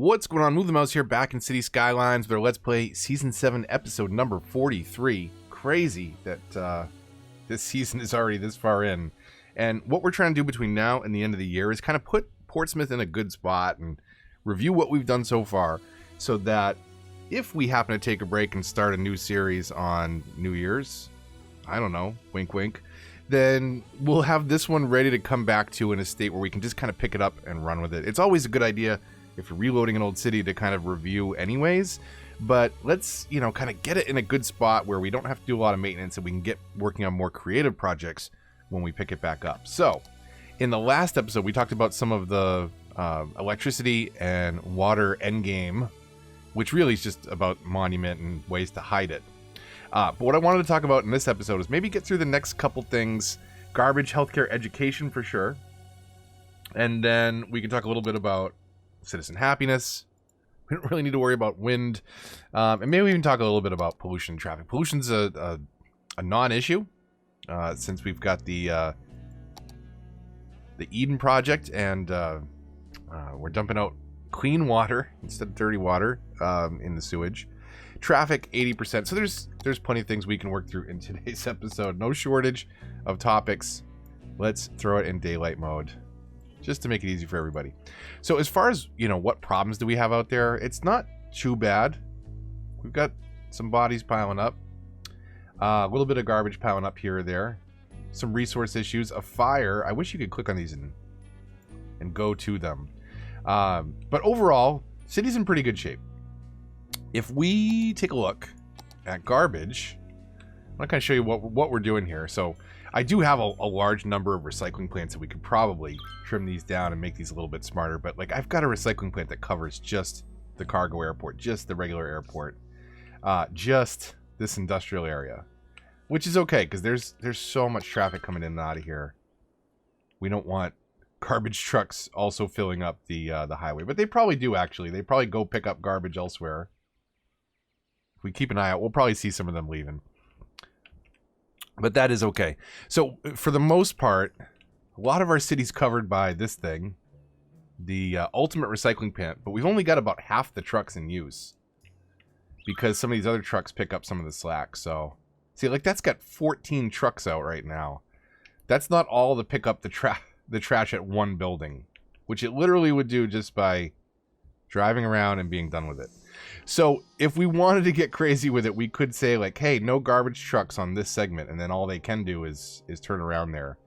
What's going on? Move the Mouse here, back in City Skylines with our Let's Play Season 7, Episode number 43. Crazy that this season is already this far in. And what we're trying to do between now and the end of the year is kind of put Portsmouth in a good spot and review what we've done so far, so that if we happen to take a break and start a new series on New Year's, I don't know, wink wink, then we'll have this one ready to come back to in a state where we can just kind of pick it up and run with it. It's always a good idea if you're reloading an old city to kind of review anyways, but let's, you know, kind of get it in a good spot where we don't have to do a lot of maintenance and we can get working on more creative projects when we pick it back up. So in the last episode, we talked about some of the electricity and water endgame, which really is just about Monument and ways to hide it. But what I wanted to talk about in this episode is maybe get through the next couple things. Garbage, healthcare, education for sure. And then we can talk a little bit about citizen happiness. We don't really need to worry about wind. And maybe we even talk a little bit about pollution and traffic. Pollution's a non-issue since we've got the Eden project, and we're dumping out clean water instead of dirty water in the sewage. Traffic 80%. So there's plenty of things we can work through in today's episode. No shortage of topics. Let's throw it in daylight mode, just to make it easy for everybody. So as far as, you know, what problems do we have out there, it's not too bad. We've got some bodies piling up, a little bit of garbage piling up here or there, some resource issues, a fire. I wish you could click on these and go to them. But overall, city's in pretty good shape. If we take a look at garbage, I'm not going to show you what we're doing here. So I do have a large number of recycling plants that we could probably trim these down and make these a little bit smarter. But like, I've got a recycling plant that covers just the cargo airport, just the regular airport, just this industrial area, which is okay because there's so much traffic coming in and out of here. We don't want garbage trucks also filling up the highway, but they probably do actually. They probably go pick up garbage elsewhere. If we keep an eye out, we'll probably see some of them leaving. But that is okay. So for the most part, a lot of our city's covered by this thing, the ultimate recycling plant, but we've only got about half the trucks in use because some of these other trucks pick up some of the slack. So see, like, that's got 14 trucks out right now. That's not all to pick up the trash at one building, which it literally would do just by driving around and being done with it. So if we wanted to get crazy with it, we could say like, hey, no garbage trucks on this segment, and then all they can do is turn around there.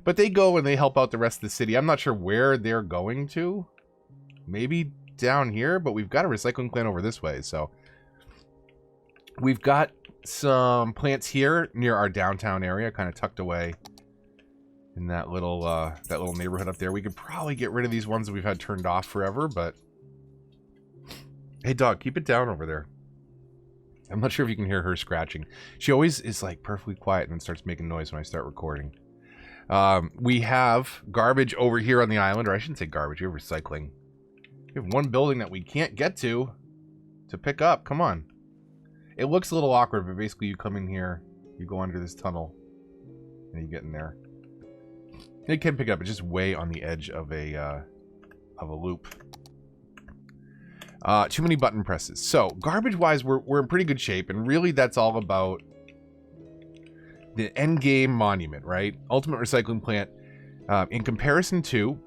But they go and they help out the rest of the city. I'm not sure where they're going to. Maybe down here, but we've got a recycling plant over this way. So we've got some plants here near our downtown area, kind of tucked away in that little neighborhood up there. We could probably get rid of these ones that we've had turned off forever, but hey, dog, keep it down over there. I'm not sure if you can hear her scratching. She always is like perfectly quiet and then starts making noise when I start recording. We have garbage over here on the island, or I shouldn't say garbage, we have recycling. We have one building that we can't get to pick up. Come on. It looks a little awkward, but basically you come in here, you go under this tunnel, and you get in there. You can pick it up. It's just way on the edge of a loop. Too many button presses. So garbage-wise, we're in pretty good shape, and really that's all about the Endgame Monument, right? Ultimate recycling plant. In comparison to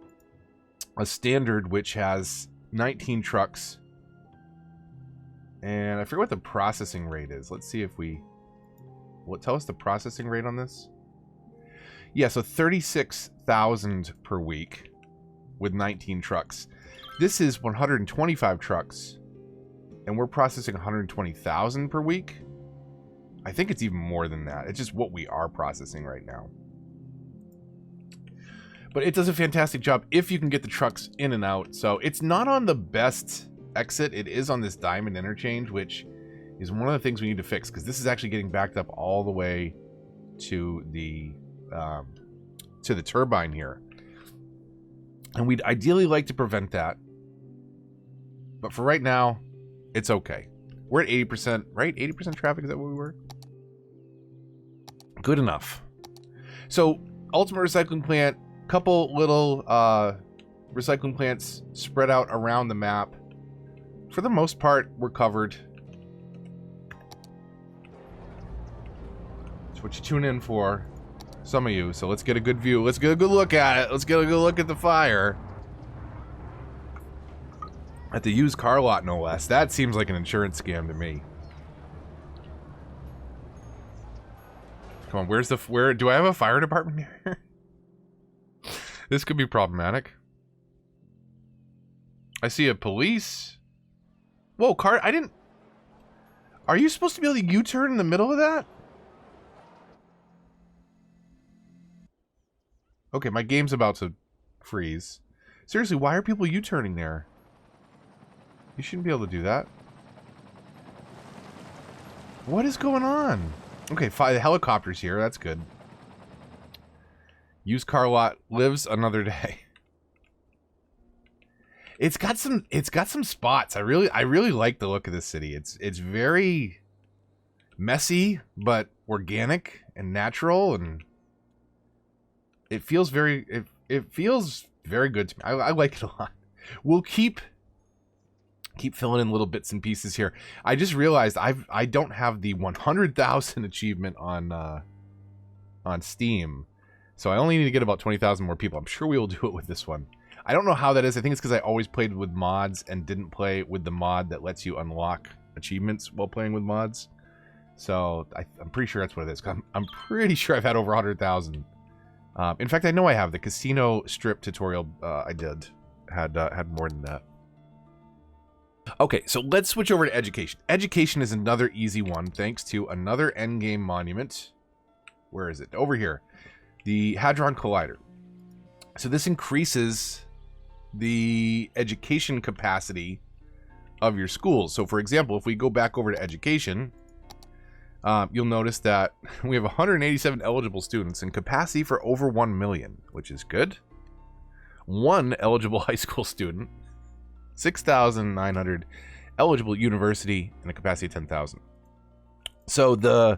a standard which has 19 trucks, and I forget what the processing rate is. Let's see if will it tell us the processing rate on this? Yeah, so 36,000 per week with 19 trucks. This is 125 trucks, and we're processing 120,000 per week. I think it's even more than that. It's just what we are processing right now. But it does a fantastic job if you can get the trucks in and out. So it's not on the best exit. It is on this diamond interchange, which is one of the things we need to fix, because this is actually getting backed up all the way to the turbine here. And we'd ideally like to prevent that. But for right now, it's okay. We're at 80%, right? 80% traffic, is that what we were? Good enough. So, ultimate recycling plant, couple little recycling plants spread out around the map. for the most part, we're covered. That's what you tune in for. Some of you. So let's get a good view. Let's get a good look at it. Let's get a good look at the fire. At the used car lot, no less. That seems like an insurance scam to me. Come on, where do I have a fire department here? This could be problematic. I see a police. Whoa, car, I didn't... Are you supposed to be able to U-turn in the middle of that? Okay, my game's about to freeze. Seriously, why are people U-turning there? You shouldn't be able to do that. What is going on? Okay, the helicopter's here. That's good. Used car lot lives another day. It's got some spots. I really like the look of this city. It's very messy but organic and natural, and it feels very good to me. I like it a lot. We'll keep filling in little bits and pieces here. I just realized I don't have the 100,000 achievement on Steam, so I only need to get about 20,000 more people. I'm sure we will do it with this one. I don't know how that is. I think it's because I always played with mods and didn't play with the mod that lets you unlock achievements while playing with mods. So I'm pretty sure that's what it is. I'm pretty sure I've had over 100,000. In fact, I know I have. The casino strip tutorial I did had more than that. Okay, so let's switch over to education. Education is another easy one, thanks to another Endgame monument. Where is it? Over here. The Hadron Collider. So this increases the education capacity of your schools. So for example, if we go back over to education, you'll notice that we have 187 eligible students and capacity for over 1 million, which is good. One eligible high school student. 6,900 eligible university and a capacity of 10,000. So the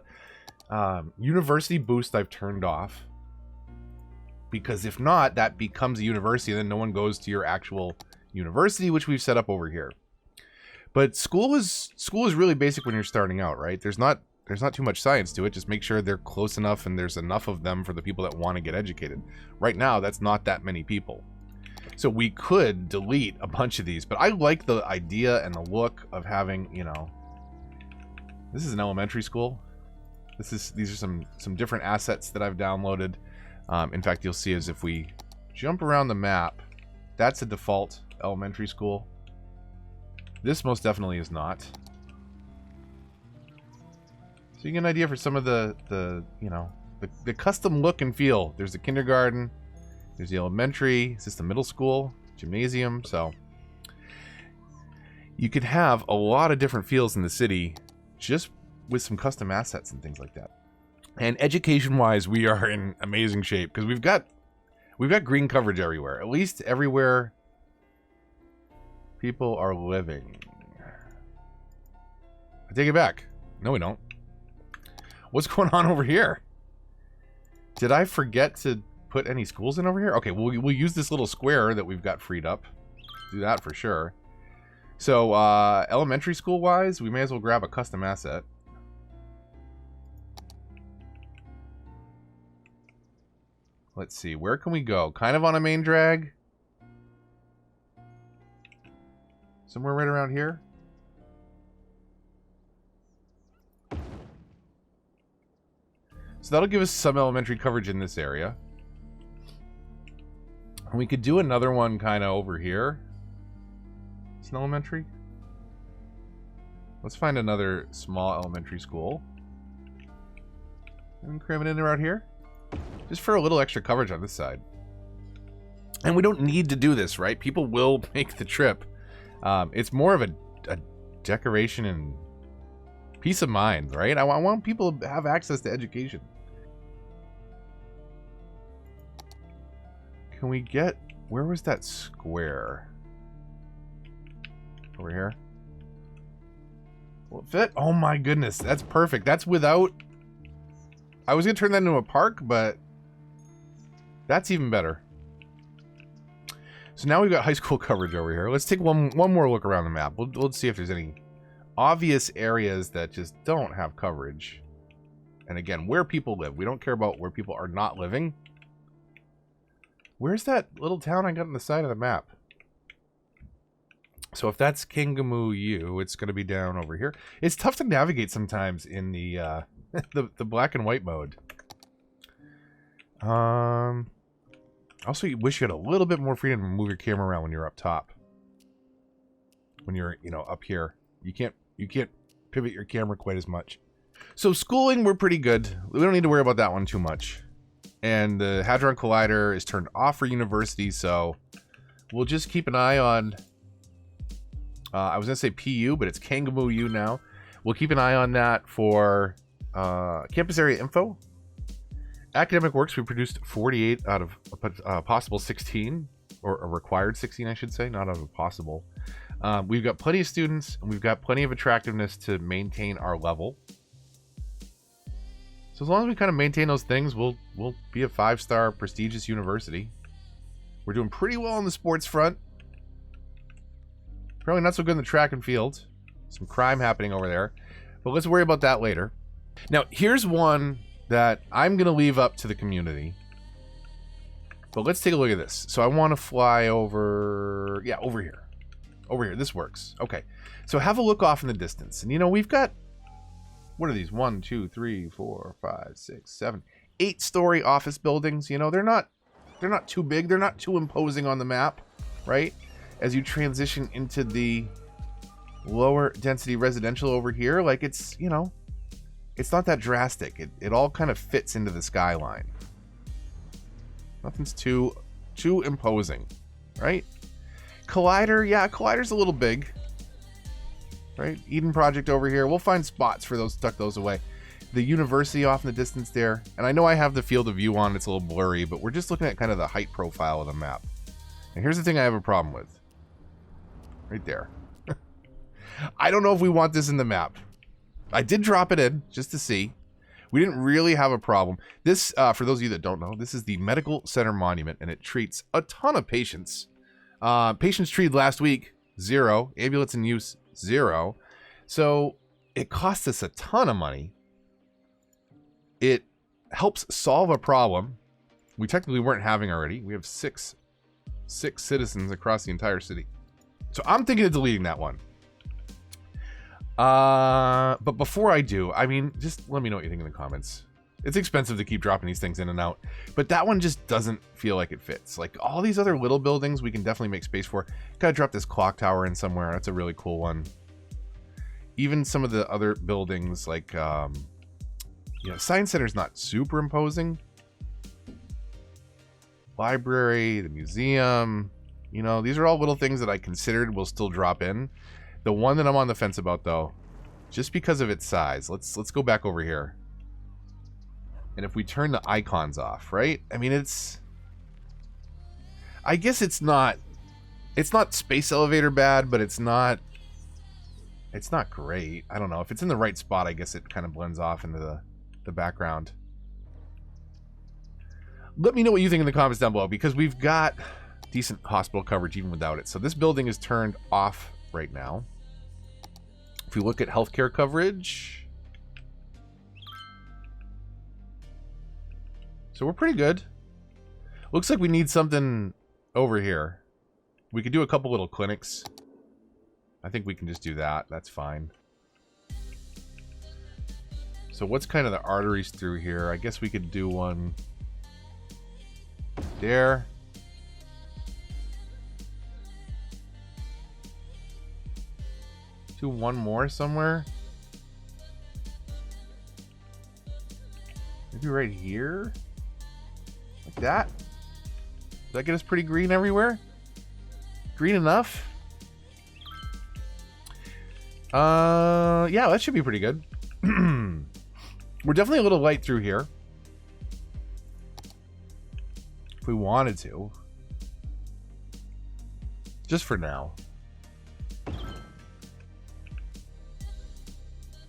university boost I've turned off, because if not, that becomes a university and then no one goes to your actual university, which we've set up over here. But school is really basic when you're starting out, right? There's not too much science to it. Just make sure they're close enough and there's enough of them for the people that want to get educated. Right now, that's not that many people. So we could delete a bunch of these, but I like the idea and the look of having, you know, this is an elementary school. These are some different assets that I've downloaded. In fact, you'll see as if we jump around the map, that's a default elementary school. This most definitely is not. So you get an idea for some of the you know, the custom look and feel. There's the kindergarten. There's the elementary. Is this the middle school? Gymnasium. So you could have a lot of different feels in the city just with some custom assets and things like that. And education-wise, we are in amazing shape because we've got green coverage everywhere. At least everywhere people are living. I take it back. No, we don't. What's going on over here? Did I forget to put any schools in over here? Okay, we'll use this little square that we've got freed up. Do that for sure. So, elementary school wise, we may as well grab a custom asset. Let's see, where can we go? Kind of on a main drag? Somewhere right around here? So that'll give us some elementary coverage in this area. And we could do another one kind of over here. It's an elementary. Let's find another small elementary school. And cram it in around here. Just for a little extra coverage on this side. And we don't need to do this, right? People will make the trip. It's more of a decoration and peace of mind, right? I want people to have access to education. Can we get... Where was that square? Over here? Will it fit? Oh my goodness, that's perfect. That's without... I was going to turn that into a park, but... That's even better. So now we've got high school coverage over here. Let's take one more look around the map. We'll see if there's any obvious areas that just don't have coverage. And again, where people live. We don't care about where people are not living. Where's that little town I got on the side of the map? So if that's Kingamoo U, it's going to be down over here. It's tough to navigate sometimes in the the black and white mode. Also, you wish you had a little bit more freedom to move your camera around when you're up top. When you're, you know, up here, you can't pivot your camera quite as much. So schooling, we're pretty good. We don't need to worry about that one too much. And the Hadron Collider is turned off for university, so we'll just keep an eye on. I was gonna say PU, but it's Kangamoo U now. We'll keep an eye on that for campus area info. Academic works, we produced 48 out of a possible 16, or a required 16, I should say, not out of a possible. We've got plenty of students, and we've got plenty of attractiveness to maintain our level. So as long as we kind of maintain those things, we'll be a 5-star prestigious university. We're doing pretty well on the sports front. Probably not so good in the track and field. Some crime happening over there. But let's worry about that later. Now, here's one that I'm going to leave up to the community. But let's take a look at this. So I want to fly over... Yeah, over here. Over here. This works. Okay. So have a look off in the distance. And, you know, we've got... What are these? 1, 2, 3, 4, 5, 6, 7, 8-story office buildings. You know, they're not too big. They're not too imposing on the map, right? As you transition into the lower density residential over here, like it's, you know, it's not that drastic. It all kind of fits into the skyline. Nothing's too imposing, right? Collider, yeah, Collider's a little big. Right? Eden Project over here. We'll find spots for those, tuck those away. The university off in the distance there. And I know I have the field of view on. It's a little blurry, but we're just looking at kind of the height profile of the map. And here's the thing I have a problem with. Right there. I don't know if we want this in the map. I did drop it in just to see. We didn't really have a problem. This, for those of you that don't know, this is the Medical Center Monument, and it treats a ton of patients. Patients treated last week, 0. Ambulance in use, 0. So it costs us a ton of money. It helps solve a problem we technically weren't having already. We have six citizens across the entire city. So I'm thinking of deleting that one. But before I do, I mean, just let me know what you think in the comments. It's expensive to keep dropping these things in and out, but that one just doesn't feel like it fits. Like all these other little buildings, we can definitely make space for. Gotta drop this clock tower in somewhere. That's a really cool one. Even some of the other buildings, like, you know, Science Center's not super imposing. Library, the museum, you know, these are all little things that I considered will still drop in. The one that I'm on the fence about, though, just because of its size, let's go back over here. And if we turn the icons off, right? I mean, I guess it's not space elevator bad, but it's not great. I don't know. If it's in the right spot, I guess it kind of blends off into the background. Let me know what you think in the comments down below, because we've got decent hospital coverage even without it. So this building is turned off right now. If we look at healthcare coverage... So we're pretty good. Looks like we need something over here. We could do a couple little clinics. I think we can just do that. That's fine. So what's kind of the arteries through here? I guess we could do one there. Do one more somewhere. Maybe right here. Like that. Does that get us pretty green everywhere? Green enough? Yeah, that should be pretty good. We're definitely a little light through here. If we wanted to. Just for now.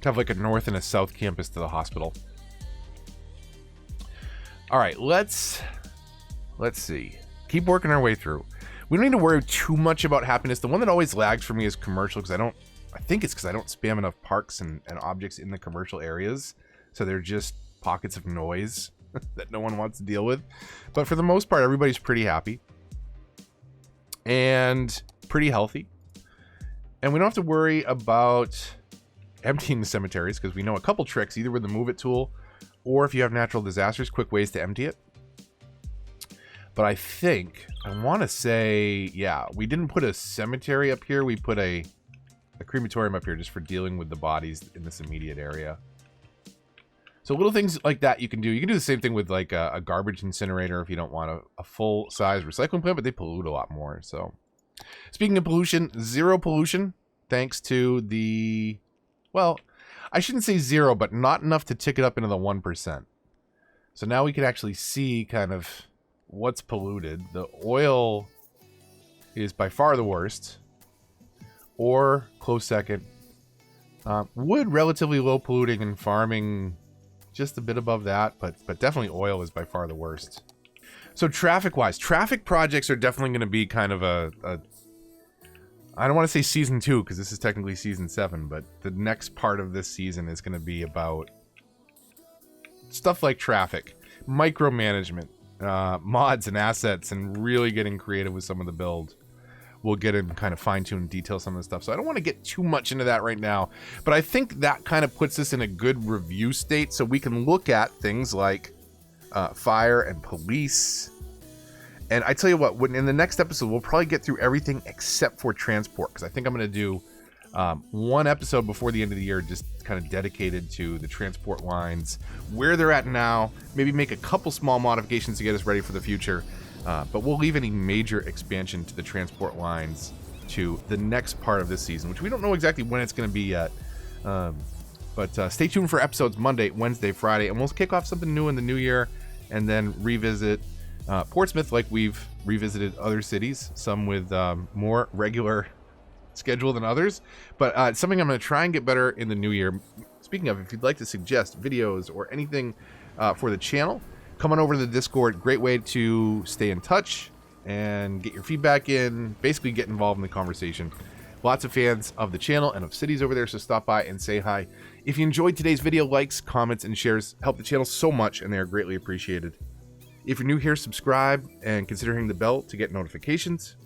Have like a north and a south campus to the hospital. All right, let's see. Keep working our way through. We don't need to worry too much about happiness. The one that always lags for me is commercial, because I think it's because I don't spam enough parks and objects in the commercial areas. So they're just pockets of noise that no one wants to deal with. But for the most part, everybody's pretty happy and pretty healthy. And we don't have to worry about emptying the cemeteries, because we know a couple tricks, either with the move it tool or if you have natural disasters, quick ways to empty it. But I think, I want to say, yeah, we didn't put a cemetery up here. We put a crematorium up here just for dealing with the bodies in this immediate area. So little things like that you can do. You can do the same thing with like a garbage incinerator if you don't want a full-size recycling plant, but they pollute a lot more. So speaking of pollution, zero pollution thanks to the, well, I shouldn't say zero, but not enough to tick it up into the 1%. So now we can actually see kind of what's polluted. The oil is by far the worst, or close second. Wood, relatively low polluting, and farming just a bit above that, but definitely oil is by far the worst. So traffic-wise, traffic projects are definitely going to be kind of I don't want to say season 2, because this is technically season 7, but the next part of this season is going to be about stuff like traffic, micromanagement, mods and assets, and really getting creative with some of the build. We'll get in kind of fine-tune and detail some of the stuff. So I don't want to get too much into that right now, but I think that kind of puts us in a good review state so we can look at things like fire and police. And I tell you what, in the next episode, we'll probably get through everything except for transport, because I think I'm going to do one episode before the end of the year just kind of dedicated to the transport lines, where they're at now, maybe make a couple small modifications to get us ready for the future. But we'll leave any major expansion to the transport lines to the next part of this season, which we don't know exactly when it's going to be yet. But stay tuned for episodes Monday, Wednesday, Friday, and we'll kick off something new in the new year and then revisit Portsmouth like we've revisited other cities, some with more regular schedule than others. But it's something I'm going to try and get better in the new year. Speaking of, if you'd like to suggest videos or anything for the channel, come on over to the Discord. Great way to stay in touch and get your feedback in, basically get involved in the conversation. Lots of fans of the channel and of cities over there, so stop by and say hi. If you enjoyed today's video, likes, comments, and shares help the channel so much, and they are greatly appreciated. If you're new here, subscribe and consider hitting the bell to get notifications.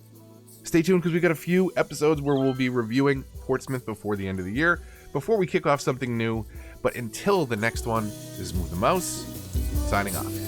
Stay tuned, because we got a few episodes where we'll be reviewing Portsmouth before the end of the year, before we kick off something new. But until the next one, this is Move the Mouse, signing off.